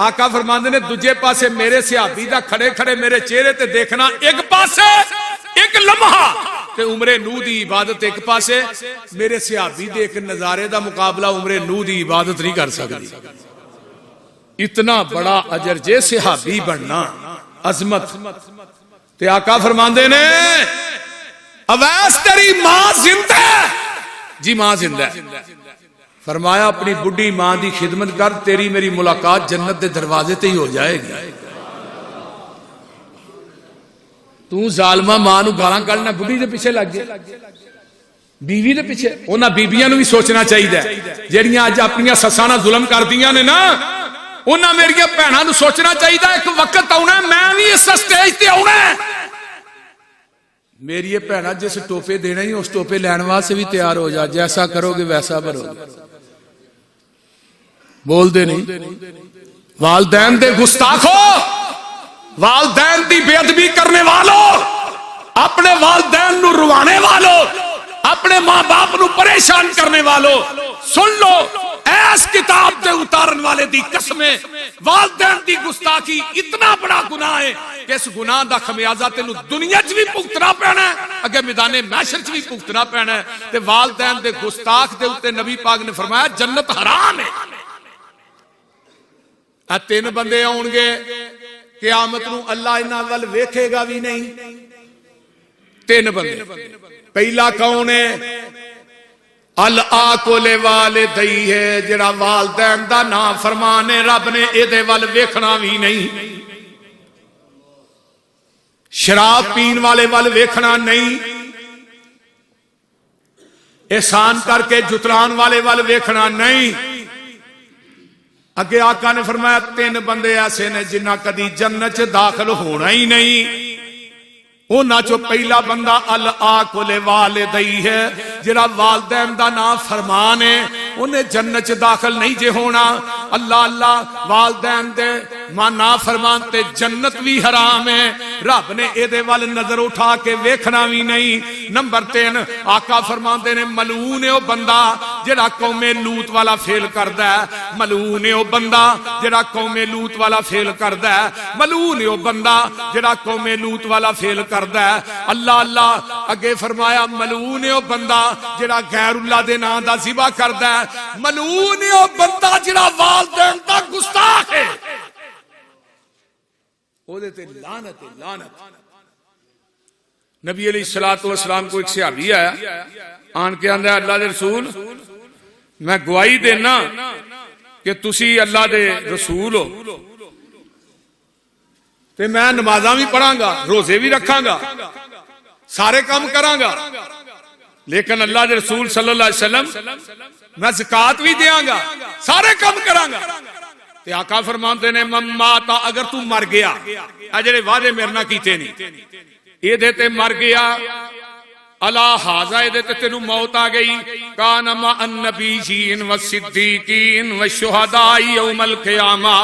آقا فرماندے نے دوجے پاسے میرے صحابی دا کھڑے کھڑے میرے چہرے تے دیکھنا، ایک پاسے ایک لمحہ تے عمر نو دی عبادت ایک پاسے، میرے صحابی دے ایک نظارے دا مقابلہ عمر نو دی عبادت نہیں کر سکتی۔ اتنا بڑا اجر جے صحابی بننا، عظمت۔ تے آقا فرماندے نے اویس تیری ماں زندہ ہے؟ جی ماں زندہ ہے۔ فرمایا اپنی بڈھی ماں دی خدمت کر، تیری میری ملاقات جنت دے دروازے تے ہی ہو جائے گی۔ تو ظالمہ ماں نو گالاں کڈنا بڈھی دے پیچھے لگ گئے، بیوی دے پیچھے۔ انہاں بیبیاں نو بھی سوچنا چاہیے جہڑیاں اج اپنی سساں نال ظلم کردیاں نے نا، انہاں میریاں بھیناں نو سوچنا چاہیے ایک وقت آنا میں بھی اس سٹیج تے آنا، میری یہ بھیناں جس ٹوپے دینا ہی اس ٹوپے لین واسطے بھی تیار ہو جا، جیسا کرو گے ویسا بھرو گے۔ بول دے نہیں، والدین دے گستاخو، والدین دی بے ادبی کرنے والوں، اپنے والدین نو روانے والوں، اپنے ماں باپ نو پریشان کرنے والوں، سن لو ایس کتاب دے اتارن والے دی قسمیں، والدین دی گستاخی اتنا بڑا گناہ ہے کہ اس گناہ دا خمیازہ تینوں دنیا چ بھی بھگتنا پینا ہے، اگے میدان محشر چ بھی بھگتنا پینا ہے۔ تے والدین دے گستاخ دے اوتے نبی پاک نے فرمایا جنت حرام ہے۔ اے تین بندے آن گے قیامت نو اللہ انہاں ول ویکھے گا بھی نہیں۔ تین بندے، پہلا کون ہے؟ العاقل والدی ہے، جڑا والدین دا نام فرمان ہے، رب نے اے دے ول ویکھنا بھی نہیں۔ شراب پین والے ول ویکھنا نہیں، احسان کر کے جتران والے ول ویکھنا نہیں۔ اگے آقا نے فرمایا تین بندے ایسے نے جنہ کدی جنت داخل ہونا ہی نہیں۔ انہاں چو پہلا بندہ العاقل والدی ہے، جڑا والدین دا نام فرمان ہے، انہیں جنت داخل نہیں جے ہونا۔ اللہ اللہ والدین دے نا فرمان تے جنت بھی حرام ہے، رب نے اے دے وال نظر اٹھا کے ویکھنا بھی نہیں۔ نمبر 3 آقا فرماندے نے ملعون ہے او بندہ جڑا قوم لوط والا فعل کردا ہے، ملعون ہے او بندہ جڑا قوم لوط والا فعل کردا ہے، ملعون ہے او بندہ جڑا قوم لوط والا فعل کردا ہے۔ اللہ اللہ اگے فرمایا ملعون ہے او بندہ جڑا غیر اللہ دے نام دا ذبح کردا ہے، ملعون ہے او بندہ جڑا والدین دا گستاخ ہے، او دے تے لعنت ہے لعنت۔ نبی علیہ الصلوۃ والسلام کو ایک صحابی آیا، آن کے آندا اللہ دے رسول میں گواہی دینا کہ تسی اللہ دے رسول ہو، تے میں نمازاں بھی پڑھاں گا، روزے بھی رکھاں گا، سارے کام کراں گا، لیکن اللہ دے رسول صلی اللہ علیہ وسلم میں زکات بھی دیاں گا، سارے کام کراں گا۔ تے آقا فرماندے نے مماتا اگر تو مر گیا، اے جڑے وعدے میرے نال کیتے نہیں، اے دے تے مر گیا، اللہ حاضا اے دے تے تینوں موت آ گئی، کان مع النبیین والصدیقین والشہداء یوم القیامہ،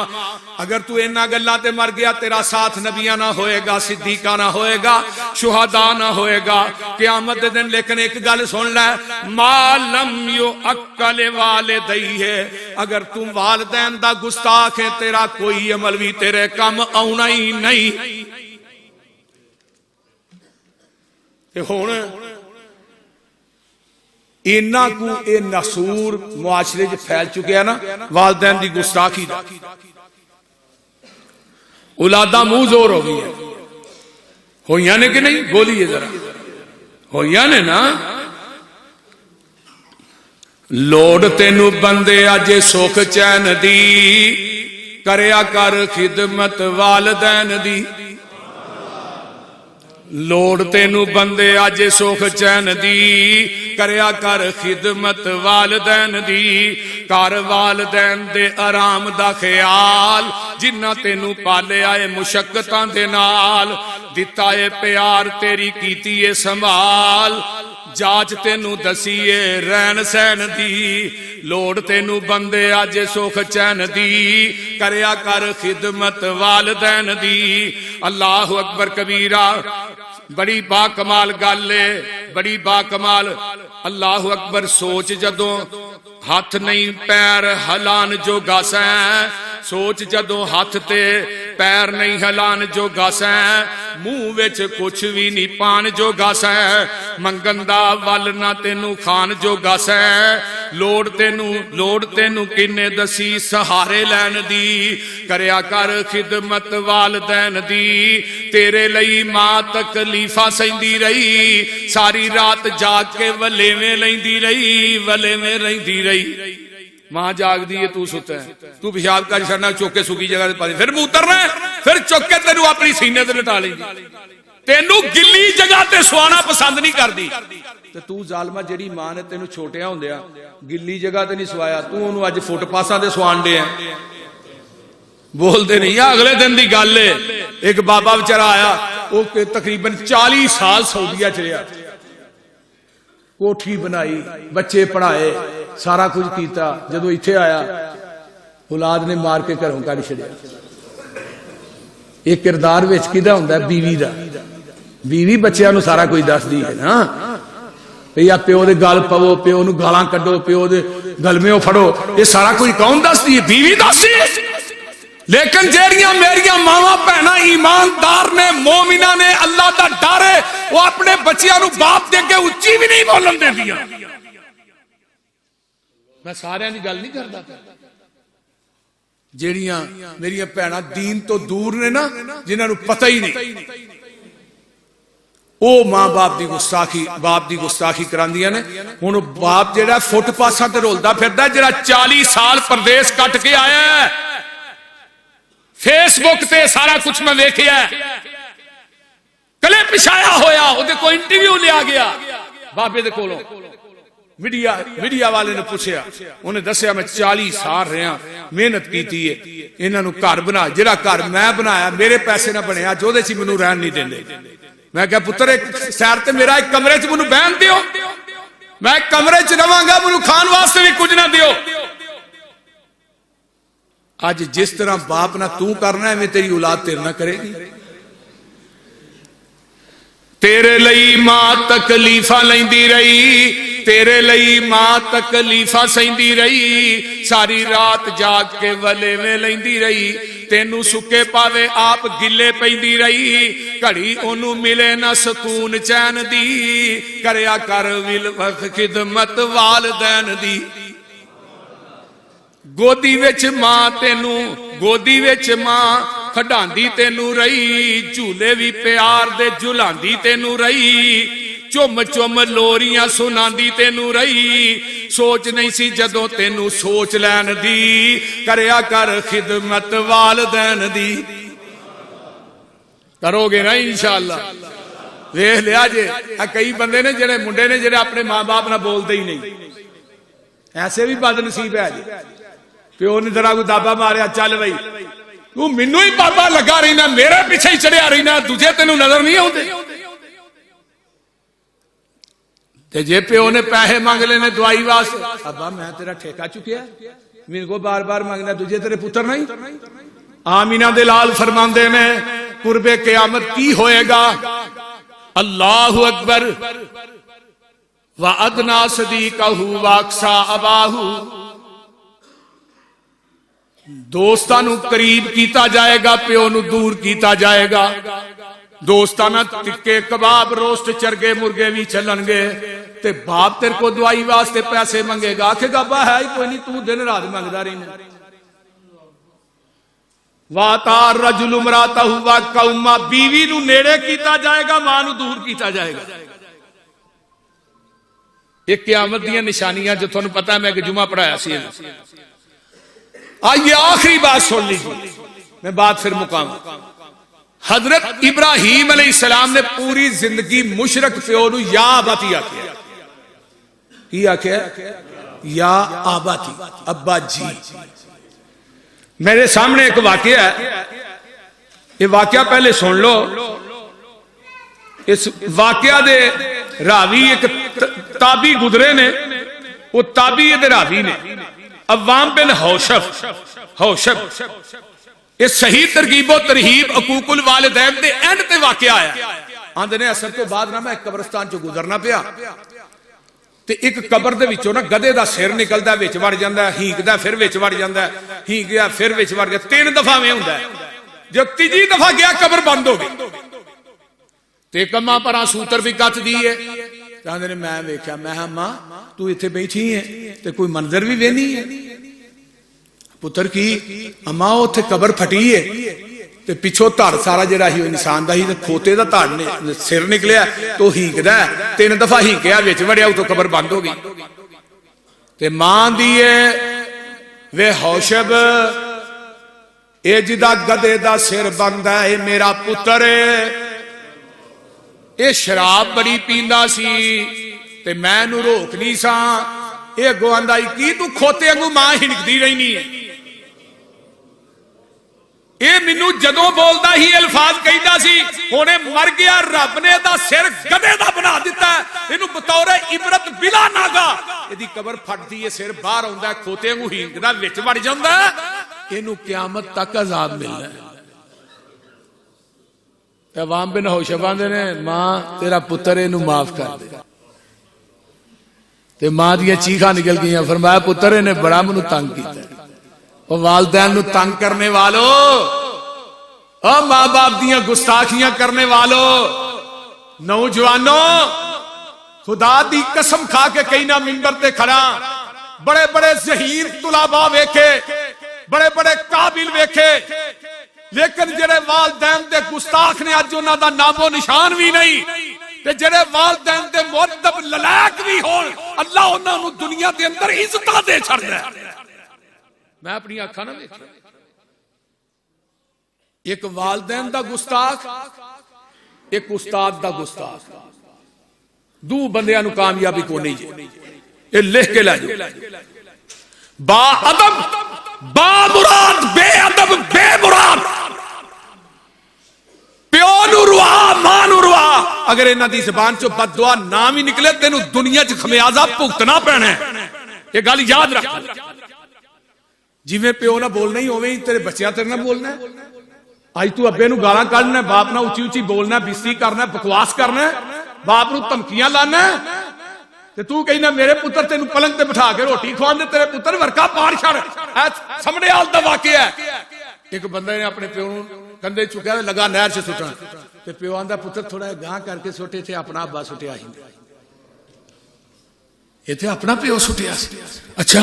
اگر تو انہاں گلاں تے مر گیا تیرا ساتھ نبیاں نہ ہوئے گا، صدیقاں نہ ہوئے گا، شہداء نہ ہوئے گا قیامت دے دن۔ لیکن ایک گل سن لے، ما لم یعقل والدیہ، اگر تم والدین دا گستاخ ہے تیرا کوئی عمل بھی تیرے کم آنا ہی نہیں۔ تے ہن اینا کو اے نسور معاشرے جو پھیل چکے ہیں نا والدین دی گستاخی دا، اولادہ منہ زور ہو گئی ہے، ہوئیاں نے کہ نہیں؟ بولیے ذرا، ہوئیاں نے نا؟ لوڑ تینو بندے اج سکھ چین دی، کریا کر خدمت والدین دی۔ لوڑ تینو بندے اج سکھ چین دی، کریا کر خدمت والدین دی، کر والدین دے آرام دا خیال، جنہ تینو پالے آئے مشقتاں دے نال، دتا اے پیار تیری کیتی اے سنبھال، جاچ تینو دسیے رہن سہن دی۔ لوڑ تینو بندے اج سکھ چین دی، کریا کر خدمت والدین دی۔ اللہ اکبر کبیرہ، بڑی با کمال گل ہے، بڑی با کمال۔ اللہ اکبر، سوچ جدوں ہاتھ نہیں پیر ہلان جو گاسیں، سوچ جدوں ہاتھ تے پیر نہیں ہلان جو گاسیں، منہ وچ کچھ بھی نہیں پان جو گاسیں، منگن دا ول نہ تینو کھان جو گاسیں، لوڑ تینو کنے دسی سہارے لین دی، کریا کر خدمت والدین دی۔ تیرے لئی ماں تکلیفاں سہندی رہی، ساری رات جاگ کے ولیویں لیندی رہی، ولیویں لیندی رہی۔ ماں جاگ دیئے تو ستا ہے، تو پیشاب کا چھڑنا چوک کے سکی جگہ دے پاس، پھر منہ اترنا ہے، پھر چوک کے تینو اپنی سینے تے لٹا لیں گی، تینو گلی جگہ تے سوانا پسند نہیں کر دی۔ تو ظالمہ جڑی ماں نے تینو چھوٹیاں ہوندیا گلی جگہ تے نہیں سوایا، تو انہوں اج فٹ پاساں دے سوان دے ہیں، بول دے نہیں۔ اگلے دن دی گل ہے، ایک بابا بیچارہ آیا، وہ تقریباً 40 سال سعودیہ چلیا، کوٹھی بنائی، بچے پڑھائے، سارا کچھ کیتا، جدو ایتھے آیا اولاد نے مار کے گھروں کڈ چھڈیا۔ ایک کردار وچ کیدا ہوندا ہے بیوی دا، بیوی بچیاں نو سارا کچھ دس دی ہے نا، یا پیو دے گل پو، پیو نو گالاں کڈو، پیو دے گلمیوں پھڑو، یہ سارا کچھ کون دس دی ہے؟ بیوی دس دی ہے۔ لیکن جیڑیاں میریاں ماواں بہناں ایماندار نے، مومنہ نے، اللہ دا ڈر ہے، وہ اپنے بچیاں نو باپ دے کے اچھی بھی نہیں بولن دیندیاں۔ میں سارے دی گل نہیں کردا، جیڑیاں میریاں بہناں دین تو دور نے نا، جنہاں نو پتہ ہی نہیں، او ماں باپ دی گستاخی، باپ دی گستاخی کراندیاں نے۔ ہن باپ جیڑا فٹ پاساں تے رولدا پھردا، جیڑا 40 سال پردیس کٹ کے آیا ہے، فیس بک تے سارا کچھ میں ویکھیا ہے، کلے پچھایا ہویا، اودے کوئی انٹرویو لیا گیا بابے دے کولوں، میڈیا والے نے پوچھیا، انہیں دسیا میں 40 سال رہا محنت کیتی ہے، انہاں نو گھر بنا، جڑا گھر میں بنایا میرے پیسے نہ بنیا، جو دے سی مینوں رہن نہیں دیندے۔ میں کہا پتر ایک سیر تے میرا ایک کمرے چ مینوں بہن دیو، میں ایک کمرے چ رہواں گا، مینوں کھان واسطے بھی کچھ نہ دیو۔ آج جس طرح باپ نہ تو کرنا ہے، میں تیری اولاد تیرے نہ کرے گی۔ تیرے لئی ماں تکلیفاں لیندی رہی، تیرے لئی ماں تکلیفاں سہندی رہی، ساری رات جاگ کے ولے میں لیندی رہی، تینوں سکے پاوے آپ گلے پیندی رہی، گھڑی اونوں ملے نہ سکون چین دی، کریا کر ویل وقت خدمت والدین دی۔ گودی وچ ماں تینوں، گودی وچ ماں کھڈاندی تینوں رہی، جھولے بھی پیار دے جھلاندی تینوں رہی، چم چم لوریاں سناندی تینوں رہی، سوچ نہیں سی جدوں تینوں سوچ لین دی، کریا کر خدمت والدین دی۔ کرو گے نا انشاءاللہ؟ ویکھ لیا جے کئی بندے نے جڑے منڈے نے جڑے اپنے ماں باپ نہ بولتے ہی نہیں، ایسے بھی بد نصیب ہے جی۔ پیو نے ذرا کو دابا ماریا، چل بھائی تو مینو ہی بابا لگا رہی نا، میرے پیچھے ہی چڑھیا رہی نا، تجھے تینوں نظر نہیں آتے۔ تے جے پیو نے پیسے مانگ لینے دوائی واسطے، ابا میں تیرا ٹھیکہ چکیا، میرے کو بار بار مانگنا، تجھے تیرے پتر نہیں۔ آمینہ دلال فرماندے میں قرب قیامت کی ہوئے گا، اللہ اکبر، وَأَدْنَا صَدِيقَهُ وَأَقْصَى أَبَاهُ، دوستانو قریب کیتا جائے گا، پیو نو دور کیتا جائے گا۔ دوستانہ تکے کباب روسٹ چرگے مرگے بھی چلن گے، تے باپ تیر کو دوائی واسطے پیسے منگے گا، کہ گابا ہے ہی کوئی نہیں، تو دن رات منگدا رہی نے۔ وَاتَا الرَّجُلُ امْرَأَتَهُ وَقَوْمَ، بیوی نو نیڑے کیتا جائے گا، ماں نو دور کیتا جائے گا۔ ایک قیامت دیاں نشانیاں جو تھانوں پتہ ہے، میں ایک جمعہ پڑھایا سی۔ آئیے آخری بات سن لیجیے، میں بات پھر مقام۔ حضرت ابراہیم علیہ السلام نے پوری زندگی مشرک پیو نو یا آباتی آکھیا، کی آکھیا؟ یا آباتی، ابا جی۔ میرے سامنے ایک واقعہ ہے، یہ واقعہ پہلے سن لو۔ اس واقعہ دے راوی ایک تابی گزرے نے، وہ تابی دے راوی نے عوام بن حوشب، یہ صحیح ترغیب و ترہیب حقوق الوالدین دے اینڈ تے واقعہ آیا۔ آندے نے اثر تو بعد نہ میں ایک قبرستان چو گزرنا پیا، تے ایک قبر دے وچوں نا گدے دا سر نکلدا، وچ وڑ جاندا ہے، ہینکدا پھر وچ وڑ جاندا ہے، ہینک گیا پھر وچ وڑ گیا، 3 دفعہ میں ہوندا ہے۔ جب تیجی دفعہ گیا قبر بند ہو گئی، تے کما پراں سوتر بھی کٹ دی ہے۔ آندے نے میں ویکھیا، میں ہاں ماں تو ایتھے بیٹھی ہے تے کوئی منظر بھی وینی ہے؟ پتر کی اما اوتھے قبر پھٹی ہے تے پچھو دھڑ سارا جڑا ہی انسان دا ہی کھوتے دا دھڑ نے سر نکلیا تو ہینکدا ہے، 3 دفعہ ہینکیا وچ وڑیا تو قبر بند ہو گئی۔ تے ماں دی وے حوشب، اے جدا گدے دا سر بند ہے، اے میرا پتر ہے، اے شراب بڑی پیندا سی تے میں نو روک نہیں سا، اے گو آندا کی تو کھوتے انگو ماں ہنکدی رہنی ہے۔ اے مینو جدوں بولدا ہی الفاظ کہندا سی، ہونے مر گیا، رب نے دا سر گدے دا بنا دیتا ہے، اینو بطور عبرت بلا ناگا ایدی قبر پھٹدی ہے، سر باہر آوندا ہے، کھوتے انگو ہنکدا وچ وڑ جاندا ہے، اینو قیامت تک عذاب ملنا ہے۔ عوام بن حوشب آندے نے ماں تیرا پتر اینو معاف کر دے، تے ماں دیاں چیخاں نکل گئیاں، فرمایا پتر نے بڑا منو تنگ کیتا ہے، والدین نو تنگ کرنے والو، ماں باپ دیاں گستاخیاں کرنے والو، نوجوانوں خدا دی قسم کھا کے کہیں نہ منبر تے کھڑا، بڑے بڑے ذہین طلباء ویکھے، بڑے بڑے قابل ویکھے، لیکن جڑے والدین دے گستاخ نے اج انہاں دا نام و نشان بھی نہیں، تے جڑے والدین دے مؤدب للائق بھی ہون اللہ انہاں نو دنیا دے اندر عزتاں دے چھڑدا ہے۔ میں اپنی آنکھاں نہ ویکھیا ایک والدین دا گستاخ، ایک استاد دا گستاخ، دو بندیاں نو کامیابی کو نہیں جی، یہ لکھ کے لے جو، با ادب با مراد، بے ادب بے مراد، پیو نو روا ماں نو روا، اگر انہاں دی زبان چو بد دعا نام ہی نکلے تینو دنیا چ خمیازہ بھگتنا پینا ہے، یہ گل یاد رکھ۔ جی میں پیو نہ بولنا ہی ہوئے تیرے بچیاں تیرے نہ بولنا ہے، آج تو ابے نو گالاں کڈنا ہے، باپ نہ اچھی اچھی بولنا ہے، بستی کرنا ہے، بکواس کرنا ہے، باپ نو دھمکیاں لانا ہے، تے تو کہنا میرے پتر تینو پلنگ تے بٹھا کے روٹی کھواندے، تیرے پتر ورکا پار چھڑ، اے سامنے حال دا واقعہ ہے۔ ایک بندے نے اپنے پیو نو کندھے چکیا تے لگا نہر چ سٹنا، تے پیو آندا پتر تھوڑا گاں کر کے سٹے تے اپنا ابا سٹیا ہی، ایتھے اپنا پیو سٹیا سی، اچھا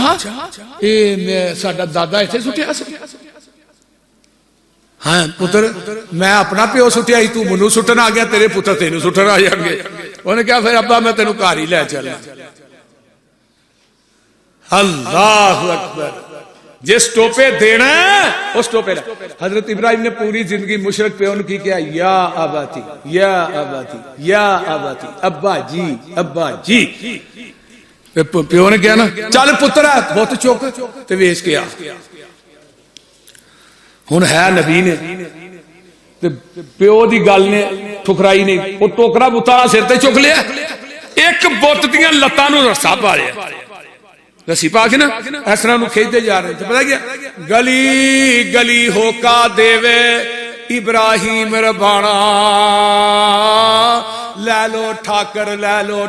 اے ساڈا دادا ایتھے سٹیا سی، ہاں پتر میں اپنا پیو سٹیا ہی، تو منو سٹن آ گیا، تیرے پتر تینو سٹن آ جان گے۔ انہوں نے کہا پھر ابا میں تینو گھر ہی لے چلا۔ اللہ اکبر، جس ٹوپے دینا ہے اس ٹوپے لے۔ حضرت ابراہیم نے پوری زندگی مشرک پیو کی کیا، یا اباتی یا اباتی یا اباتی، ابا جی ابا جی۔ پیو نے کہا نا چل پتر ہے بت چک تے ویچ کے آ، ہن ہے نبی نے پیو دی گل نے ٹھکرائی نہیں، وہ ٹوکرا بتا سر تے چک لیا، ایک بت دیاں لتاں نو رسا پا لیا، رسی پا کے نا اس طرح نو کھچتے جا رہے، پتہ کیا گلی گلی ہوکا دیوے ابراہیم ربانا، لے لو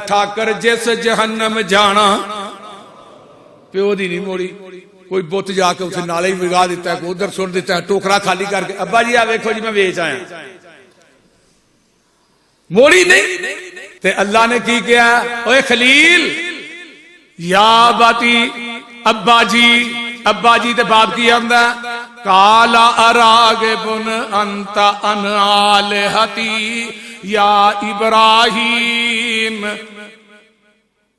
ٹھاکر جس جہنم جانا۔ پیو دی نہیں موڑی، کوئی بت جا کے اسے نالے ہی بگا دیتا ہے، کوئی ادھر سن دیتا ہے، ٹوکرا خالی کر کے ابا جی آ ویکھو جی میں ویچ آیا، موڑی نہیں۔ تے اللہ نے کی کیا، اوے خلیل یا باتی ابا جی تے باپ کی آمدہ کالا اراغبن انت ان آلہتی یا ابراہیم،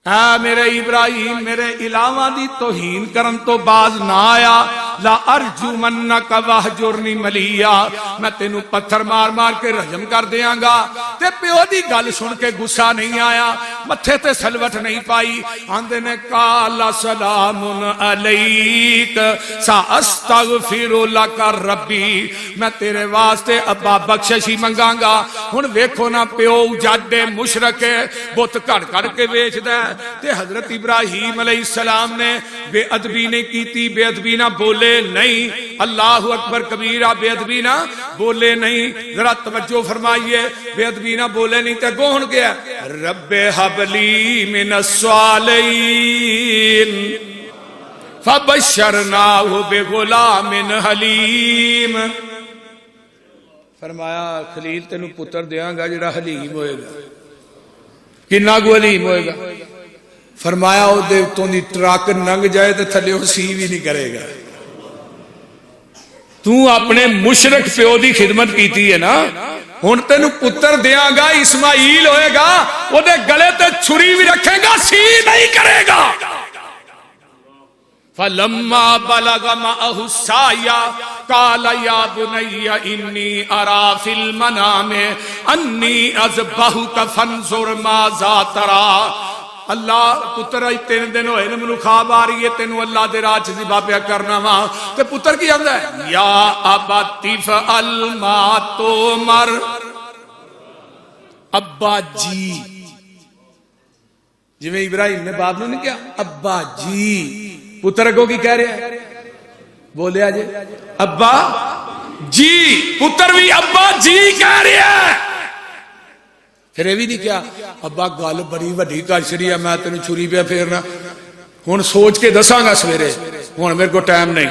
اے میرے ابراہیم میرے علاوہ دی توہین کرن تو باز نہ آیا، لا ارجمنک وہجرنی ملیا، میں تینوں پتھر مار مار کے رجم کر دیاں گا۔ تے پیو دی گل سن کے غصہ نہیں آیا، متھے تے سلوٹ نہیں پائی، آندے نے کالا سلام علیک ساستغفر لک ربی، میں تیرے واسطے ابا بخشش ہی منگاں گا۔ ہن ویکھو نا پیو جڈ مشرک بت کڑ کڑ کے ویچدا ہے، تے حضرت ابراہیم علیہ السلام نے بے ادبی نہیں کیتی، بے ادبی نہ بولے نہیں، اللہ اکبر کبیرہ، بے ادبی نہ بولے نہیں۔ ذرا توجہ فرمائیے، بے ادبی نہ بولے نہیں تے کون گیا، رب حب لی من الصالحین فبشرناہ بغلام حلیم۔ فرمایا خلیل تینوں پتر دیاں گا جڑا حلیم ہوئے گا، کنا کو حلیم ہوئے گا؟ فرمایا او دے تو دی ٹرک ننگ جائے تے تھلے او سی بھی نہیں کرے گا۔ تو اپنے مشرک پیو دی خدمت کیتی ہے نا، ہن تینوں پتر دیاں گا اسماعیل ہوئے گا، او دے گلے تے چھری بھی رکھے گا، سی نہیں کرے گا۔ فَلَمَّا بَلَغَ مَعَهُ السَّعْيَ قَالَ يَا بُنَيَّ إِنِّي أَرَىٰ فِي الْمَنَامِ أَنِّي أَذْبَحُكَ فَانظُرْ مَاذَا تَرَىٰ۔ اللہ پتر آئی 3 دن ہوئے نے منو خواب آ رہی ہے، تینوں اللہ دے راہ چ ذبح پیا کرنا وا، تے پتر کی آندا ہے یا ابتی فعل ما تؤمر، ابا جی، جی میں ابراہیم نے باپ نے نہیں کیا ابا جی، پتر کو کی کہہ رہے ہیں، بولے آجے ابا جی، پتر بھی ابا جی کہہ رہے ہیں۔ پھر یہ بھی نہیں کیا ابا گل بڑی وڈی کر چھڑی ہے، میں تینوں چھری پہ پھیرنا، ہن سوچ کے دساں گا سویرے، ہن میرے کو ٹائم نہیں۔